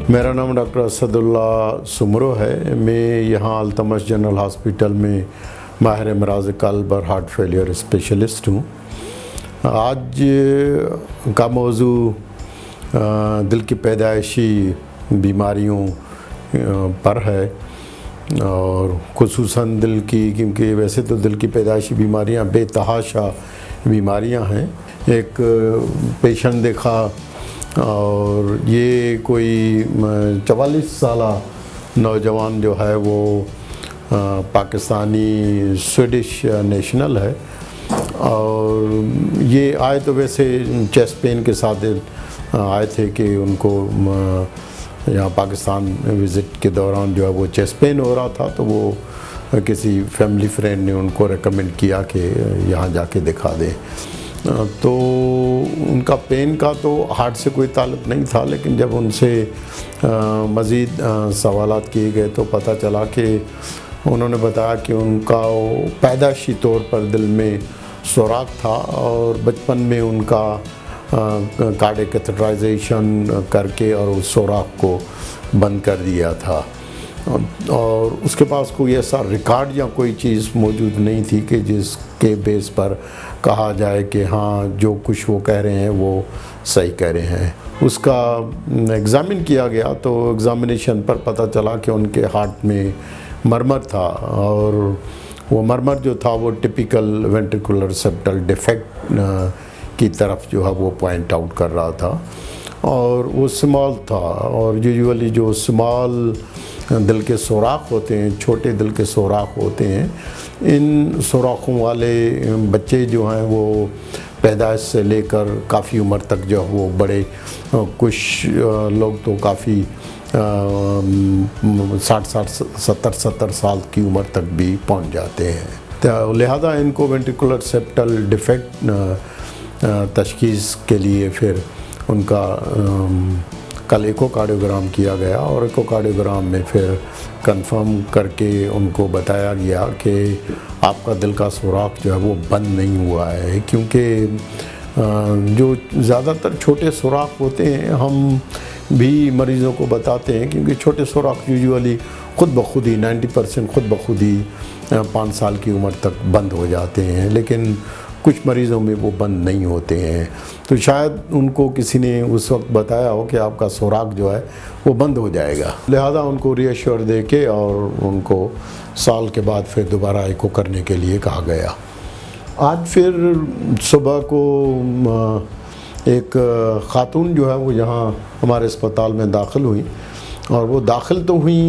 मेरा नाम डॉक्टर असदुल्ला सुमरो है। मैं यहाँ अल्तमश जनरल हॉस्पिटल में माहिर अमराज़ क़ल्ब और हार्ट फेलियर स्पेशलिस्ट हूँ। आज का मौजू दिल की पैदाइशी बीमारियों पर है और खुसूसन दिल की, क्योंकि वैसे तो दिल की पैदाइशी बीमारियाँ बेतहाशा बीमारियाँ हैं। एक पेशेंट देखा और ये कोई 44 साला नौजवान जो है वो पाकिस्तानी स्वीडिश नेशनल है और ये आए तो वैसे चेस्ट पेन के साथ आए थे कि उनको यहाँ पाकिस्तान विज़िट के दौरान जो है वो चेस्ट पेन हो रहा था, तो वो किसी फैमिली फ्रेंड ने उनको रेकमेंड किया कि यहाँ जाके दिखा दें। तो उनका पेन का तो हार्ट से कोई ताल्लुक़ नहीं था, लेकिन जब उनसे मज़ीद सवालात किए गए तो पता चला कि उन्होंने बताया कि उनका पैदाइशी तौर पर दिल में सुराख था और बचपन में उनका कार्डियक कैथेटराइजेशन करके और उस सुराख को बंद कर दिया था और उसके पास कोई ऐसा रिकॉर्ड या कोई चीज़ मौजूद नहीं थी कि जिसके बेस पर कहा जाए कि हाँ जो कुछ वो कह रहे हैं वो सही कह रहे हैं। उसका एग्ज़ामिन किया गया तो एग्ज़ामिनेशन पर पता चला कि उनके हार्ट में मरमर था और वो मरमर जो था वो टिपिकल वेंट्रिकुलर सेप्टल डिफेक्ट की तरफ जो है वो पॉइंट आउट कर रहा था और वो स्मॉल था। और यूजुअली जो स्मॉल दिल के सुराख होते हैं, छोटे दिल के सुराख होते हैं, इन सुराखों वाले बच्चे जो हैं वो पैदाइश से लेकर काफ़ी उम्र तक जो वो बड़े, कुछ लोग तो काफ़ी 60-70 साल की उम्र तक भी पहुंच जाते हैं। तो लिहाजा इनको वेंट्रिकुलर सेप्टल डिफेक्ट तशख़ीस के लिए फिर उनका कल इकोकार्डियोग्राम किया गया और इकोकार्डियोग्राम में फिर कंफर्म करके उनको बताया गया कि आपका दिल का सुराख जो है वो बंद नहीं हुआ है, क्योंकि जो ज़्यादातर छोटे सुराख होते हैं हम भी मरीज़ों को बताते हैं, क्योंकि छोटे सुराख यूजुअली ख़ुद ब खुद ही 90% ख़ुद ब खुद ही 5 साल की उम्र तक बंद हो जाते हैं, लेकिन कुछ मरीज़ों में वो बंद नहीं होते हैं। तो शायद उनको किसी ने उस वक्त बताया हो कि आपका सुराख जो है वो बंद हो जाएगा, लिहाजा उनको रीअश्योर दे के और उनको साल के बाद फिर दोबारा एको करने के लिए कहा गया। आज फिर सुबह को एक ख़ातून जो है वो यहाँ हमारे अस्पताल में दाखिल हुई और वो दाखिल तो हुई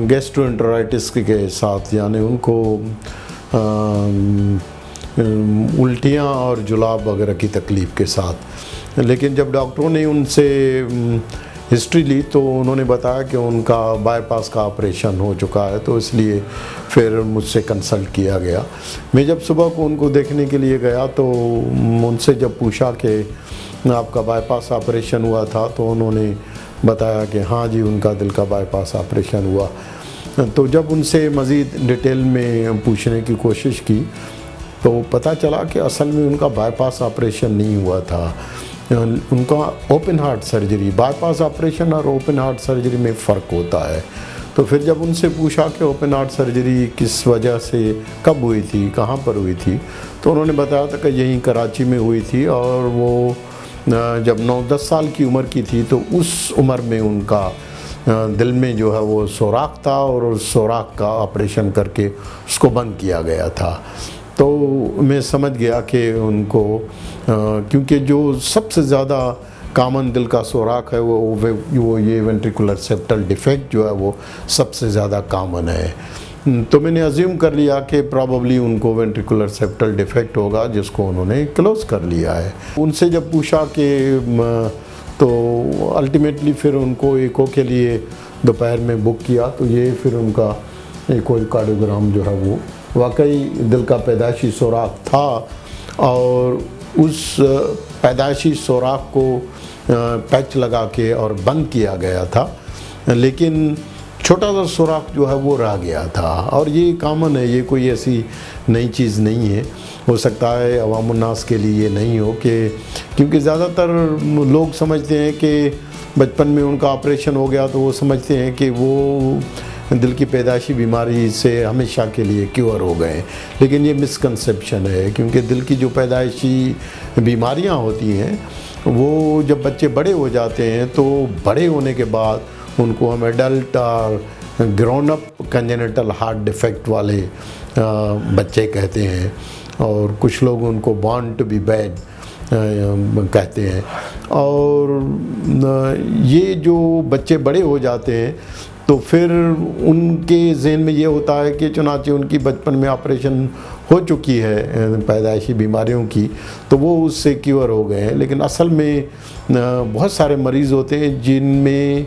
गैस्ट्रोएंटेराइटिस के साथ, यानी उनको उल्टियाँ और जुलाब वगैरह की तकलीफ़ के साथ। लेकिन जब डॉक्टरों ने उनसे हिस्ट्री ली तो उन्होंने बताया कि उनका बाईपास का ऑपरेशन हो चुका है, तो इसलिए फिर मुझसे कंसल्ट किया गया। मैं जब सुबह को उनको देखने के लिए गया तो उनसे जब पूछा कि आपका बाईपास ऑपरेशन हुआ था, तो उन्होंने बताया कि हाँ जी उनका दिल का बाईपास ऑपरेशन हुआ। तो जब उनसे मज़ीद डिटेल में पूछने की कोशिश की तो पता चला कि असल में उनका बाईपास ऑपरेशन नहीं हुआ था, उनका open heart surgery. Bypass operation और ओपन हार्ट सर्जरी में फ़र्क होता है। तो फिर जब उनसे पूछा कि ओपन हार्ट सर्जरी किस वजह से, कब हुई थी, कहाँ पर हुई थी, तो उन्होंने बताया था कि यहीं कराची में हुई थी और वो जब 9-10 साल की उम्र की थी तो उस उम्र में उनका दिल में जो है वो सुराख था और उस सुराख का ऑपरेशन करके उसको बंद किया गया था। तो मैं समझ गया कि उनको क्योंकि जो सबसे ज़्यादा कॉमन दिल का सुराख है वो ये वेंट्रिकुलर सेप्टल डिफेक्ट जो है वो सबसे ज़्यादा कॉमन है। तो मैंने अज्यूम कर लिया कि प्रॉबली उनको वेंट्रिकुलर सेप्टल डिफेक्ट होगा, जिसको उन्होंने क्लोज़ कर लिया है। उनसे जब पूछा कि तो अल्टीमेटली फिर उनको एको के लिए दोपहर में बुक किया, तो ये फिर उनका इकोकार्डियोग्राम जो है वो वाकई दिल का पैदाइशी सुराख था और उस पैदाइशी सुराख को पैच लगा के और बंद किया गया था। लेकिन छोटा सा सुराख जो है वो रह गया था। और ये कॉमन है, ये कोई ऐसी नई चीज़ नहीं है। हो सकता है अवामुन्नास के लिए ये नहीं हो कि क्योंकि ज़्यादातर लोग समझते हैं कि बचपन में उनका ऑपरेशन हो गया तो वो समझते हैं कि वो दिल की पैदाइशी बीमारी से हमेशा के लिए क्योर हो गए, लेकिन ये मिसकंसेप्शन है। क्योंकि दिल की जो पैदाइशी बीमारियां होती हैं वो जब बच्चे बड़े हो जाते हैं तो बड़े होने के बाद उनको हम एडल्ट और grown up congenital heart defect वाले बच्चे कहते हैं, और कुछ लोग उनको बॉर्न टू बी बैड कहते हैं। और ये जो बच्चे बड़े हो जाते हैं तो फिर उनके जहन में ये होता है कि चुनांचे उनकी बचपन में ऑपरेशन हो चुकी है पैदाइशी बीमारियों की, तो वो उससे क्योर हो गए हैं। लेकिन असल में बहुत सारे मरीज़ होते हैं जिनमें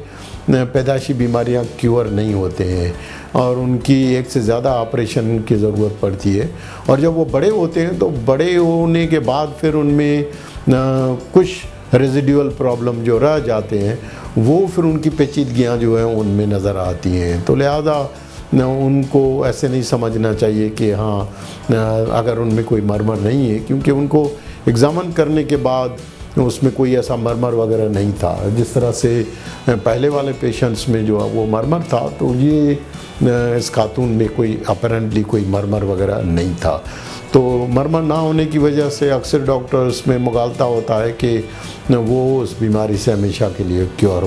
पैदाइशी बीमारियां क्योर नहीं होते हैं और उनकी एक से ज़्यादा ऑपरेशन की ज़रूरत पड़ती है। और जब वो बड़े होते हैं तो बड़े होने के बाद फिर उनमें कुछ रेजिडुअल प्रॉब्लम जो रह जाते हैं वो फिर उनकी पेचीदगियाँ जो हैं उनमें नज़र आती हैं। तो लिहाजा उनको ऐसे नहीं समझना चाहिए कि हाँ अगर उनमें कोई मरमर नहीं है, क्योंकि उनको एग्ज़ामिन करने के बाद उसमें कोई ऐसा मरमर वगैरह नहीं था। जिस तरह से पहले वाले पेशेंट्स में जो है वो मरमर था, तो ये इस खातून में कोई अपरेंटली कोई मरमर वगैरह नहीं था। तो मरमर ना होने की वजह से अक्सर डॉक्टर्स में मुगालता होता है कि वो उस बीमारी से हमेशा के लिए क्योर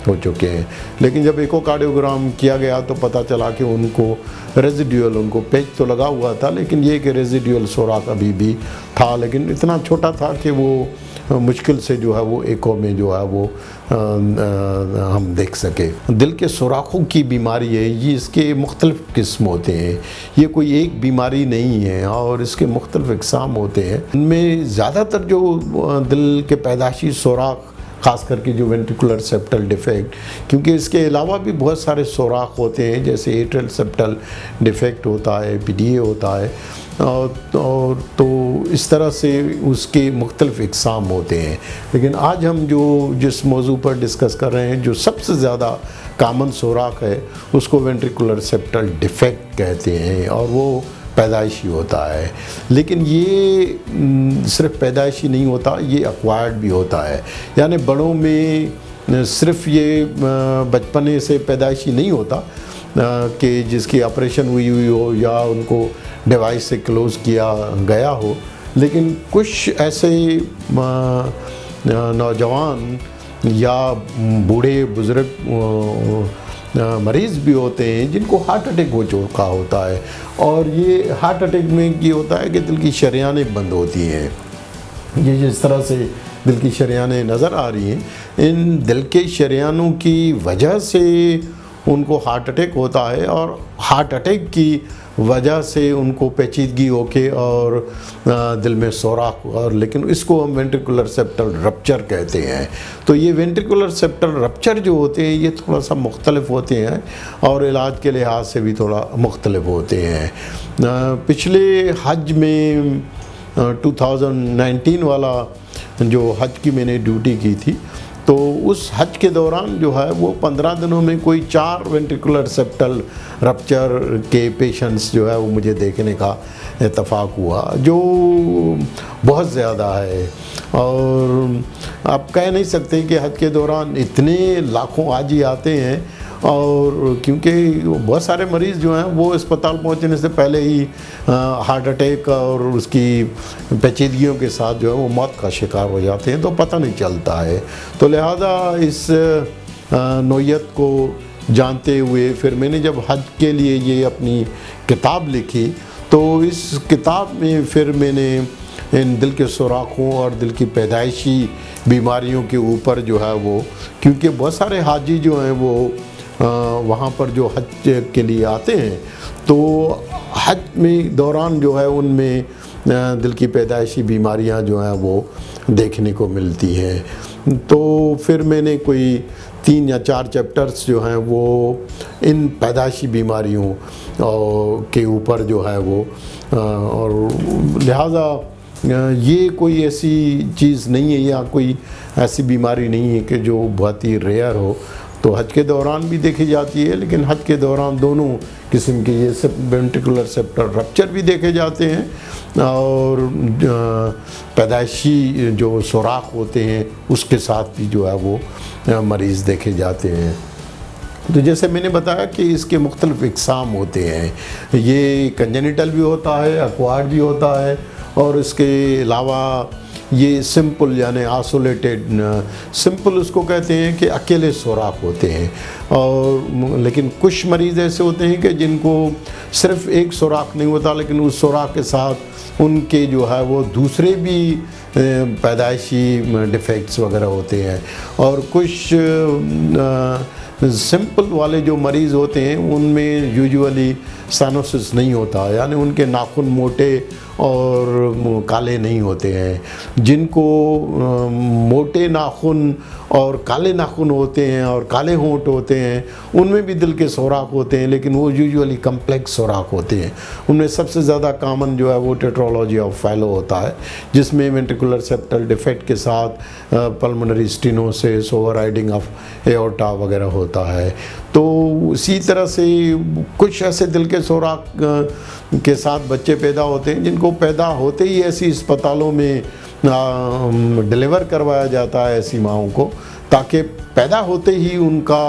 हो चुके हैं। लेकिन जब इकोकार्डियोग्राम किया गया तो पता चला कि उनको रेजिडुअल, उनको पेच तो लगा हुआ था लेकिन ये कि रेजिडुअल सुराख अभी भी था, लेकिन इतना छोटा था कि वो मुश्किल से जो है वो एको में जो है वो हम देख सके। दिल के सुराखों की बीमारी है, ये इसके मुख्तलिफ किस्म होते हैं, ये कोई एक बीमारी नहीं है और इसके मुख्तलिफ इकसाम होते हैं। इनमें ज़्यादातर जो दिल के पैदाइशी सुराख, ख़ास करके जो वेंट्रिकुलर सेप्टल डिफेक्ट, क्योंकि इसके अलावा भी बहुत सारे सुराख होते हैं जैसे एट्रियल सेप्टल डिफेक्ट होता है, पीडीए होता है, और तो इस तरह से उसके मुख्तलिफ इकसाम होते हैं। लेकिन आज हम जिस मौजू पर डिस्कस कर रहे हैं, जो सबसे ज़्यादा कामन सुराख है उसको वेंट्रिकुलर सेप्टल डिफेक्ट कहते हैं और वो पैदाइशी होता है। लेकिन ये सिर्फ पैदाइशी नहीं होता, ये एक्वायर्ड भी होता है। यानी बड़ों में सिर्फ ये बचपने से पैदाइशी नहीं होता कि जिसकी ऑपरेशन हुई हो या उनको डिवाइस से क्लोज़ किया गया हो, लेकिन कुछ ऐसे नौजवान या बूढ़े बुज़ुर्ग मरीज़ भी होते हैं जिनको हार्ट अटैक हो चुका होता है। और ये हार्ट अटैक में ये होता है कि दिल की शरियानें बंद होती हैं। ये जिस तरह से दिल की शरियानें नज़र आ रही हैं, इन दिल के शरियानों की वजह से उनको हार्ट अटैक होता है और हार्ट अटैक की वजह से उनको पेचीदगी होके और दिल में सोराख, और लेकिन इसको हम वेंट्रिकुलर सेप्टल रप्चर कहते हैं। तो ये वेंट्रिकुलर सेप्टल रप्चर जो होते हैं ये थोड़ा सा मुख्तलिफ होते हैं और इलाज के लिहाज से भी थोड़ा मुख्तलिफ होते हैं। पिछले हज में 2019 वाला जो हज की मैंने ड्यूटी की थी, तो उस हज के दौरान जो है वो 15 दिनों में कोई 4 वेंट्रिकुलर सेप्टल रप्चर के पेशेंट्स जो है वो मुझे देखने का इत्तफाक हुआ, जो बहुत ज़्यादा है। और आप कह नहीं सकते कि हज के दौरान इतने लाखों हाजी आते हैं, और क्योंकि बहुत सारे मरीज़ जो हैं वो अस्पताल पहुंचने से पहले ही हार्ट अटैक और उसकी पेचीदगियों के साथ जो है वो मौत का शिकार हो जाते हैं, तो पता नहीं चलता है। तो लिहाजा इस नौयत को जानते हुए फिर मैंने जब हज के लिए ये अपनी किताब लिखी, तो इस किताब में फिर मैंने इन दिल के सुराखों और दिल की पैदाइशी बीमारियों के ऊपर जो है वो, क्योंकि बहुत सारे हाजी जो हैं वो वहाँ पर जो हज के लिए आते हैं, तो हज में दौरान जो है उनमें दिल की पैदाइशी बीमारियाँ जो हैं वो देखने को मिलती हैं। तो फिर मैंने कोई 3 या 4 चैप्टर्स जो हैं वो इन पैदाइशी बीमारियों के ऊपर जो है वो, और लिहाजा ये कोई ऐसी चीज़ नहीं है या कोई ऐसी बीमारी नहीं है कि जो बहुत ही रेयर हो। तो हज के दौरान भी देखी जाती है, लेकिन हज के दौरान दोनों किस्म के ये वेंट्रिकुलर सेप्टल रप्चर भी देखे जाते हैं और पैदाइशी जो सुराख होते हैं उसके साथ भी जो है वो मरीज़ देखे जाते हैं। तो जैसे मैंने बताया कि इसके मुख्तलिफ इक़साम होते हैं, ये कंजेनिटल भी होता है, एक्वायर्ड भी होता है, और इसके अलावा ये सिंपल यानी आइसोलेटेड, सिंपल उसको कहते हैं कि अकेले सुराख होते हैं। और लेकिन कुछ मरीज़ ऐसे होते हैं कि जिनको सिर्फ़ एक सुराख नहीं होता, लेकिन उस सुराख के साथ उनके जो है वो दूसरे भी पैदाइशी डिफेक्ट्स वगैरह होते हैं। और कुछ सिंपल वाले जो मरीज़ होते हैं उनमें यूजुअली साइनोसिस नहीं होता, यानी उनके नाखून मोटे और काले नहीं होते हैं। जिनको मोटे नाखून और काले नाखून होते हैं और काले होंठ होते हैं उनमें भी दिल के सुराख होते हैं, लेकिन वो यूजुअली कम्प्लेक्स सुराख होते हैं। उनमें सबसे ज़्यादा कॉमन जो है वो टेट्रोलॉजी ऑफ फैलो होता है, जिसमें वेंट्रिकुलर सेप्टल डिफेक्ट के साथ pulmonary stenosis, overriding of aorta वगैरह होता है। तो इसी तरह से कुछ ऐसे दिल के सुराख के साथ बच्चे पैदा होते हैं जिनको पैदा होते ही ऐसी अस्पतालों में डिलीवर करवाया जाता है ऐसी माँओं को, ताकि पैदा होते ही उनका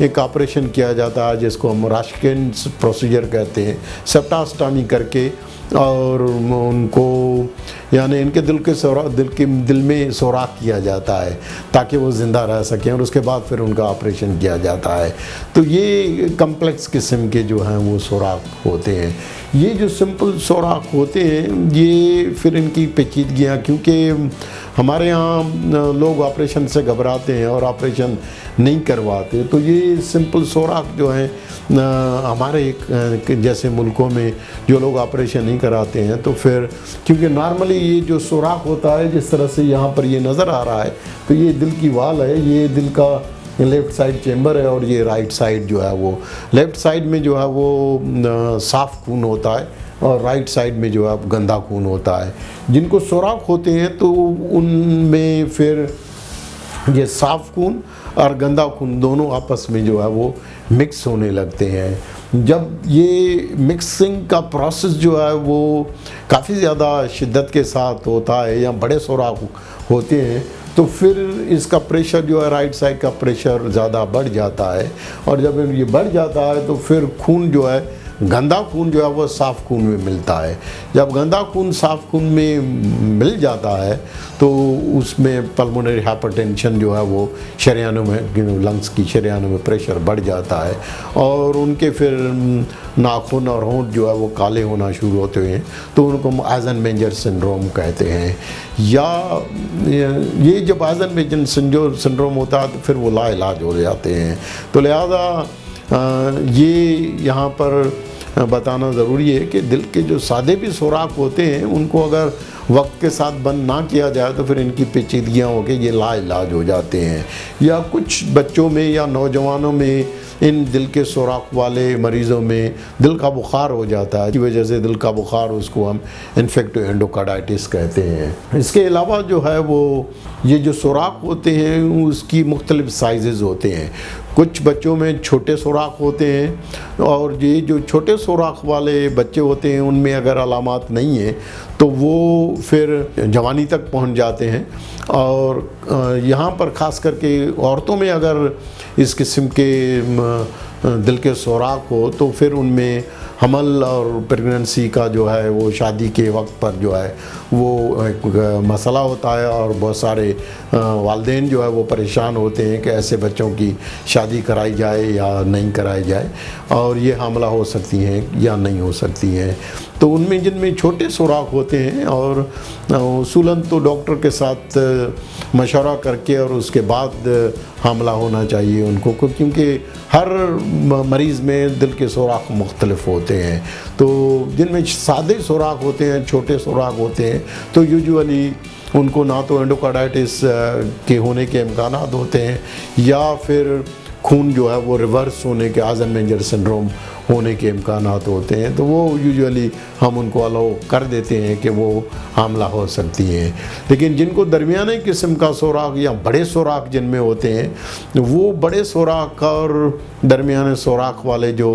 एक ऑपरेशन किया जाता है जिसको हम राशकिन प्रोसीजर कहते हैं, सेप्टास्टॉमी करके, और उनको यानी इनके दिल में सुराख किया जाता है ताकि वो ज़िंदा रह सकें, और उसके बाद फिर उनका ऑपरेशन किया जाता है। तो ये कम्प्लेक्स किस्म के जो हैं वो सुराख होते हैं। ये जो सिंपल सुराख होते हैं ये फिर इनकी पेचीदगियाँ, क्योंकि हमारे यहाँ लोग ऑपरेशन से घबराते हैं और ऑपरेशन नहीं करवाते, तो ये सिंपल सुराख जो हैं हमारे जैसे मुल्कों में जो लोग ऑपरेशन नहीं कराते हैं, तो फिर क्योंकि नॉर्मली ये जो सुराख होता है जिस तरह से यहाँ पर ये नज़र आ रहा है, तो ये दिल की वाल है, ये दिल का लेफ़्ट साइड चेम्बर है, और ये राइट साइड जो है वो, लेफ़्ट साइड में जो है वो साफ़ खून होता है और राइट साइड में जो है गंदा खून होता है। जिनको सुराख होते हैं तो उनमें फिर ये साफ़ खून और गंदा खून दोनों आपस में जो है वो मिक्स होने लगते हैं। जब ये मिक्सिंग का प्रोसेस जो है वो काफ़ी ज़्यादा शिद्दत के साथ होता है या बड़े सुराख होते हैं, तो फिर इसका प्रेशर जो है राइट साइड का प्रेशर ज़्यादा बढ़ जाता है, और जब ये बढ़ जाता है तो फिर खून जो है, गंदा खून जो है वो साफ़ खून में मिलता है। जब गंदा खून साफ़ खून में मिल जाता है तो उसमें पल्मोनरी हाइपरटेंशन जो है वो शरीयानों में, लंग्स की शरीयानों में प्रेशर बढ़ जाता है, और उनके फिर नाखून और होंठ जो है वो काले होना शुरू होते हैं, तो उनको हम आइजनमेंजर सिंड्रोम कहते हैं। या ये जब आइजनमेंजर सिंड्रोम होता है तो फिर वो लाइलाज हो जाते हैं। तो लिहाजा ये यहाँ पर बताना ज़रूरी है कि दिल के जो सादे भी सुराख होते हैं उनको अगर वक्त के साथ बंद ना किया जाए तो फिर इनकी पेचीदगियाँ होकर ये लाइलाज हो जाते हैं। या कुछ बच्चों में या नौजवानों में इन दिल के सुराख वाले मरीज़ों में दिल का बुखार हो जाता है, की वजह से दिल का बुखार, उसको हम इन्फेक्टिव एंडोकार्डाइटिस कहते हैं। इसके अलावा जो है वो ये जो सुराख होते हैं उसकी मुख्तलिफ साइज़ होते हैं। कुछ बच्चों में छोटे सुराख होते हैं, और ये जो छोटे सुराख वाले बच्चे होते हैं उनमें अगर अलामात नहीं है तो वो फिर जवानी तक पहुंच जाते हैं। और यहाँ पर ख़ास करके औरतों में अगर इस किस्म के दिल के सुराख हो तो फिर उनमें हमल और प्रेगनेंसी का जो है वो शादी के वक्त पर जो है वो एक मसला होता है, और बहुत सारे वालिदैन जो है वो परेशान होते हैं कि ऐसे बच्चों की शादी कराई जाए या नहीं कराई जाए, और ये हमला हो सकती हैं या नहीं हो सकती हैं। तो उनमें जिनमें छोटे सुराख होते हैं और उसूलन तो डॉक्टर के साथ मशवरा करके और उसके बाद हमला होना चाहिए उनको, क्योंकि हर मरीज़ में दिल के सुराख मुख्तलिफ होते हैं। तो जिनमें सादे सुराख होते हैं, छोटे सुराख होते हैं, तो यूजुअली उनको ना तो एंडोकार्डाइटिस के होने के इम्कानात होते हैं या फिर खून जो है वो रिवर्स होने के आइजनमेंजर सिंड्रोम होने के इम्कानात होते हैं, तो वो यूजुअली हम उनको अलाउ कर देते हैं कि वो हामला हो सकती हैं। लेकिन जिनको दरमियाने किस्म का सुराख या बड़े सुराख जिनमें होते हैं, वो बड़े सुराख और दरमियाने सुराख वाले जो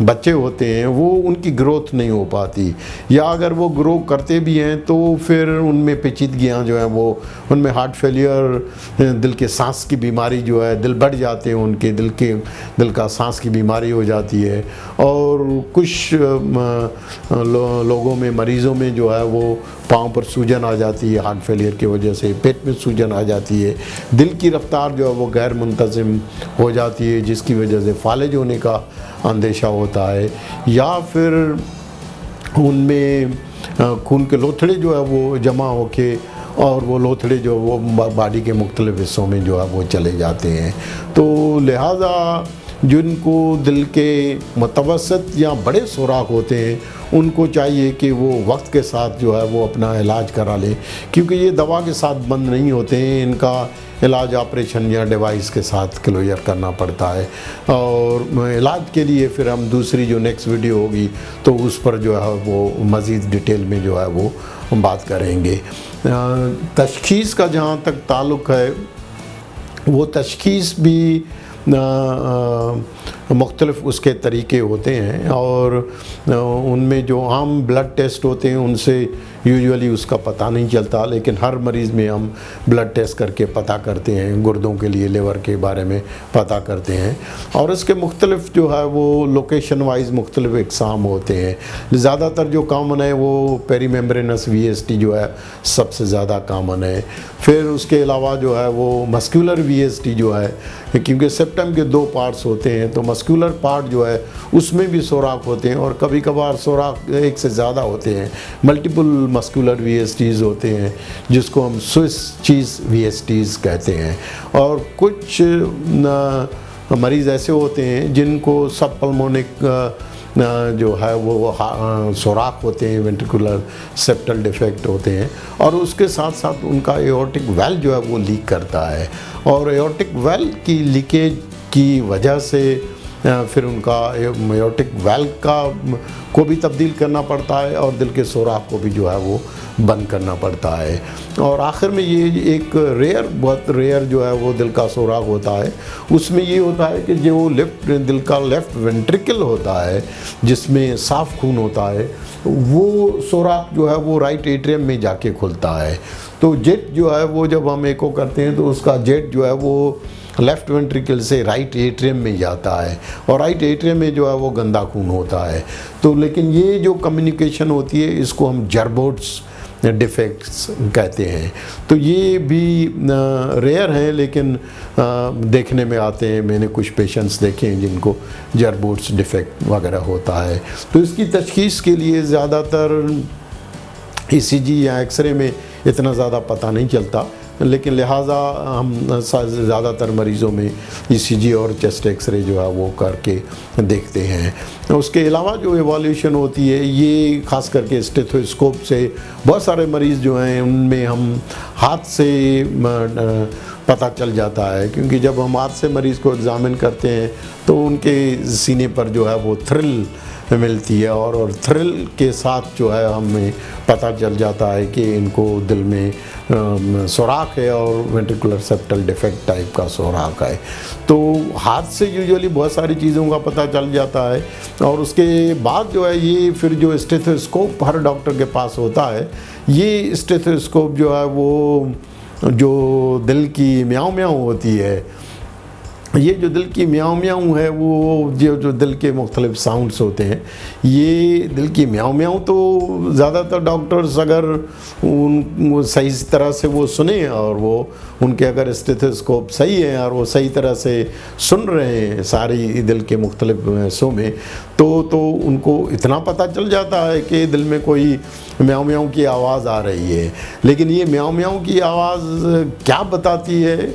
बच्चे होते हैं वो उनकी ग्रोथ नहीं हो पाती, या अगर वो ग्रो करते भी हैं तो फिर उनमें पेचीदगियाँ जो हैं वो उनमें हार्ट फेलियर, दिल के सांस की बीमारी जो है, दिल बढ़ जाते हैं उनके दिल का सांस की बीमारी हो जाती है। और कुछ लोगों में, मरीज़ों में जो है वो पाँव पर सूजन आ जाती है हार्ट फेलियर की वजह से, पेट में सूजन आ जाती है, दिल की रफ्तार जो है वो गैर मुंतज़िम हो जाती है जिसकी वजह से फालिज होने का अंदेशा होता है, या फिर उनमें खून के लोथड़े जो है वो जमा होके और वो लोथड़े जो वो बॉडी के मुख्तलिफ हिस्सों में जो है वो चले जाते हैं। तो लिहाजा जिनको दिल के मुतवस्सित या बड़े सुराख होते हैं उनको चाहिए कि वो वक्त के साथ जो है वो अपना इलाज करा लें, क्योंकि ये दवा के साथ बंद नहीं होते हैं, इनका इलाज ऑपरेशन या डिवाइस के साथ क्लोजर करना पड़ता है। और इलाज के लिए फिर हम दूसरी जो नेक्स्ट वीडियो होगी तो उस पर जो है वो मज़ीद डिटेल में जो है वो हम बात करेंगे। तशख़ीस का जहाँ तक ताल्लुक़ है, वो तशख़ीस भी मुख्तलिफ़ उसके तरीके होते हैं, और उनमें जो आम ब्लड टेस्ट होते हैं उनसे यूजुअली उसका पता नहीं चलता, लेकिन हर मरीज़ में हम ब्लड टेस्ट करके पता करते हैं, गुर्दों के लिए लिवर के बारे में पता करते हैं, और इसके मुख्तलिफ़ जो है वो लोकेशन वाइज मुख्तलिफ़ इक़साम होते हैं। ज़्यादातर जो कामन है वो पेरीमेम्ब्रेनस VST जो है सबसे ज़्यादा कामन है। फिर उसके अलावा जो है वो मस्कुलर VST जो है, क्योंकि सेप्टम के 2 पार्ट्स होते हैं, तो मस्कुलर पार्ट जो है उसमें भी सुराख होते हैं, और कभी कभार सुराख एक से ज़्यादा होते हैं, मल्टीपल मस्कुलर VSTs होते हैं जिसको हम स्विस चीज़ VSTs कहते हैं। और कुछ मरीज़ ऐसे होते हैं जिनको सब पल्मोनिक जो है वो सुराख होते हैं, वेंट्रिकुलर सेप्टल डिफेक्ट होते हैं, और उसके साथ साथ उनका एओर्टिक वेल जो है वो लीक करता है, और एओर्टिक वेल की लीकेज की वजह से फिर उनका एओर्टिक वेल को भी तब्दील करना पड़ता है, और दिल के सुराख को भी जो है वो बंद करना पड़ता है। और आखिर में ये एक बहुत रेयर जो है वो दिल का सुराख होता है, उसमें ये होता है कि जो दिल का लेफ़्ट वेंट्रिकल होता है जिसमें साफ़ खून होता है, वो सुराख जो है वो राइट एट्रियम में जाके खुलता है। तो जेट जो है वो जब हम एको करते हैं तो उसका जेट जो है वो लेफ़्ट वेंट्रिकल से राइट एट्रियम में जाता है, और राइट एट्रियम में जो है वो गंदा खून होता है। तो लेकिन ये जो कम्युनिकेशन होती है इसको हम जर्बोट्स डिफेक्ट्स कहते हैं। तो ये भी रेयर हैं, लेकिन देखने में आते हैं। मैंने कुछ पेशेंट्स देखे हैं जिनको जर्बोट्स डिफेक्ट वगैरह होता है। तो इसकी तशख़ीस के लिए ज़्यादातर ECG या एक्सरे में इतना ज़्यादा पता नहीं चलता, लेकिन लिहाजा हम ज़्यादातर मरीज़ों में ECG और चेस्ट एक्सरे जो है वो करके देखते हैं। उसके अलावा जो एवोल्यूशन होती है ये ख़ास करके स्टेथोस्कोप से बहुत सारे मरीज़ जो हैं उनमें हम हाथ से पता चल जाता है, क्योंकि जब हम हाथ से मरीज़ को एग्ज़ामिन करते हैं तो उनके सीने पर जो है वो थ्रिल मिलती है, और थ्रिल के साथ जो है हमें पता चल जाता है कि इनको दिल में सुराख है और वेंट्रिकुलर सेप्टल डिफेक्ट टाइप का सुराख है। तो हाथ से यूजुअली बहुत सारी चीज़ों का पता चल जाता है, और उसके बाद जो है ये फिर जो स्टेथोस्कोप हर डॉक्टर के पास होता है, ये स्टेथोस्कोप जो है वो जो दिल की म्याऊं म्याऊं होती है, ये जो दिल की म्याऊं म्याऊं है वो जो दिल के मुख्तलिफ साउंड्स होते हैं, ये दिल की म्याऊं म्याऊं तो ज़्यादातर डॉक्टर्स अगर उन सही तरह से वो सुने और वो उनके अगर स्टेथोस्कोप सही है और वो सही तरह से सुन रहे हैं सारी दिल के मुख्तलिफ हिस्सों में, तो उनको इतना पता चल जाता है कि दिल में कोई म्याऊं म्याऊं की आवाज़ आ रही है। लेकिन ये म्याऊं म्याऊं की आवाज़ क्या बताती है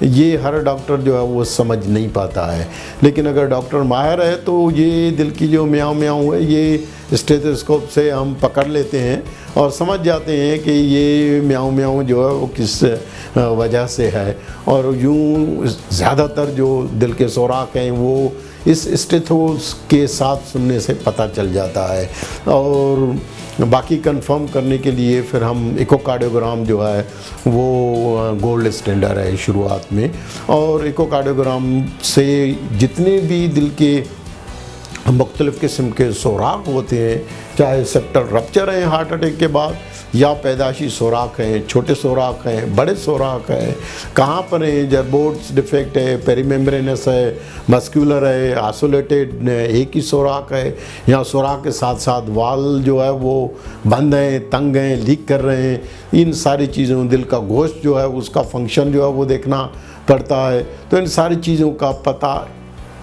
ये हर डॉक्टर जो है वो समझ नहीं पाता है। लेकिन अगर डॉक्टर माहिर है तो ये दिल की जो म्याऊं म्याऊं है ये स्टेथोस्कोप से हम पकड़ लेते हैं और समझ जाते हैं कि ये म्याऊं म्याऊं जो है वो किस वजह से है। और यूँ ज़्यादातर जो दिल के सुराख हैं वो इस स्टेथोस के साथ सुनने से पता चल जाता है। और बाकी कंफर्म करने के लिए फिर हम इकोकार्डियोग्राम जो है वो गोल्ड स्टैंडर्ड है शुरुआत में। और इकोकार्डियोग्राम से जितने भी दिल के मुख्तलिफ़ किस्म के सुराख होते हैं, चाहे सेप्टल रप्चर हैं हार्ट अटैक के बाद, या पैदाशी सुराख हैं, छोटे सुराख हैं, बड़े सुराख हैं, कहाँ पर हैं, जर्बोट्स डिफेक्ट है, पेरीमेम्ब्रेनस है, मस्कुलर है, आइसोलेटेड एक ही सुराख है, या सुराख के साथ साथ वाल जो है वो बंद हैं, तंग हैं, लीक कर रहे हैं, इन सारी चीज़ों, दिल का गोश्त जो है उसका फंक्शन जो है वो देखना पड़ता है। तो इन सारी चीज़ों का पता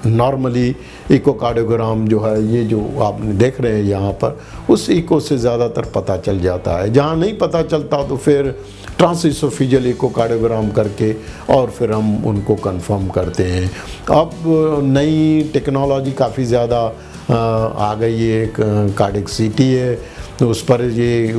नॉर्मली इकोकार्डियोग्राम जो है, ये जो आपने देख रहे हैं यहाँ पर, उस इको से ज़्यादातर पता चल जाता है। जहाँ नहीं पता चलता तो फिर ट्रांसइसोफेजियल इकोकार्डियोग्राम करके और फिर हम उनको कंफर्म करते हैं। अब नई टेक्नोलॉजी काफ़ी ज़्यादा आ गई है, एक कार्डिक सीटी है, तो उस पर ये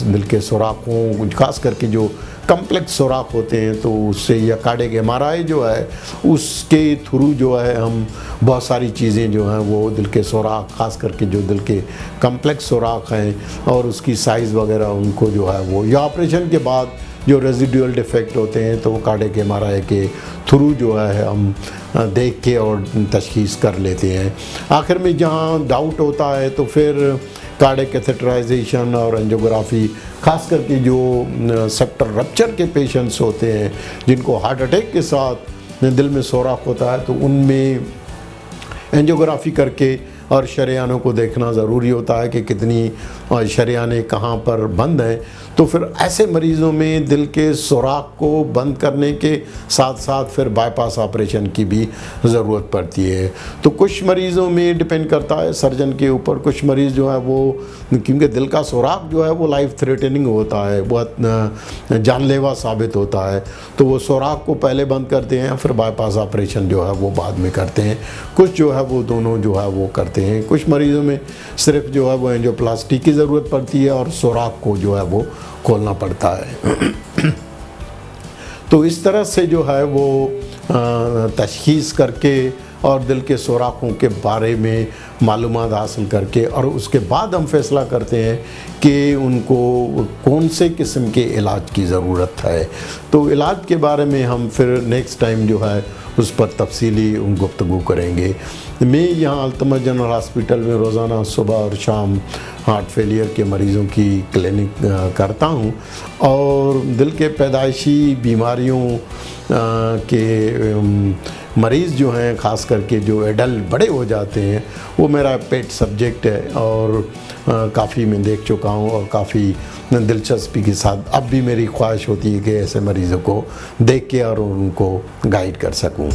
दिल के सुराखों, खास करके जो कम्प्लेक्स सुराख होते हैं, तो उससे या कार्डिक एमआरआई जो है उसके थ्रू जो है हम बहुत सारी चीज़ें जो हैं वो दिल के सुराख, खास करके जो दिल के कम्प्लेक्स सुराख हैं और उसकी साइज़ वगैरह, उनको जो है वो, या ऑपरेशन के बाद जो रेजिडुअल डिफेक्ट होते हैं तो वो कार्डिक एमआरआई के थ्रू जो है हम देख के और तशखीस कर लेते हैं। आखिर में जहाँ डाउट होता है तो फिर कार्डिक कैथेटराइजेशन और एंजियोग्राफी, खास करके जो सेप्टल रप्चर के पेशेंट्स होते हैं जिनको हार्ट अटैक के साथ दिल में सुराख होता है, तो उनमें एंजियोग्राफी करके और शरेयानों को देखना ज़रूरी होता है कि कितनी शरेयानें कहाँ पर बंद हैं। तो फिर ऐसे मरीज़ों में दिल के सुराख को बंद करने के साथ साथ फिर बाईपास ऑपरेशन की भी ज़रूरत पड़ती है। तो कुछ मरीज़ों में डिपेंड करता है सर्जन के ऊपर, कुछ मरीज़ जो है वो, क्योंकि दिल का सुराख जो है वो लाइफ थ्रेटनिंग होता है, बहुत जानलेवा साबित होता है, तो वो सुराख को पहले बंद करते हैं, फिर बाईपास ऑपरेशन जो है वो बाद में करते हैं। कुछ जो है वो दोनों जो है वो करते हैं। कुछ मरीज़ों में सिर्फ जो है वो एंजियोप्लास्टी की ज़रूरत पड़ती है और सुराख को जो है वो खोलना पड़ता है। तो इस तरह से जो है वो तशखीस करके और दिल के सुराखों के बारे में मालूमात हासिल करके और उसके बाद हम फैसला करते हैं कि उनको कौन से किस्म के इलाज की ज़रूरत है। तो इलाज के बारे में हम फिर नेक्स्ट टाइम जो है उस पर तफसीली गुफ्तगू करेंगे। मैं यहाँ अल्तमज जनरल हॉस्पिटल में रोज़ाना सुबह और शाम हार्ट फेलियर के मरीज़ों की क्लिनिक करता हूँ और दिल के पैदाइशी बीमारियों के मरीज़ जो हैं, ख़ास करके जो एडल्ट बड़े हो जाते हैं, वो मेरा पेट सब्जेक्ट है और काफ़ी मैं देख चुका हूँ और काफ़ी दिलचस्पी के साथ अब भी मेरी ख्वाहिश होती है कि ऐसे मरीज़ों को देख के और उनको गाइड कर सकूँ।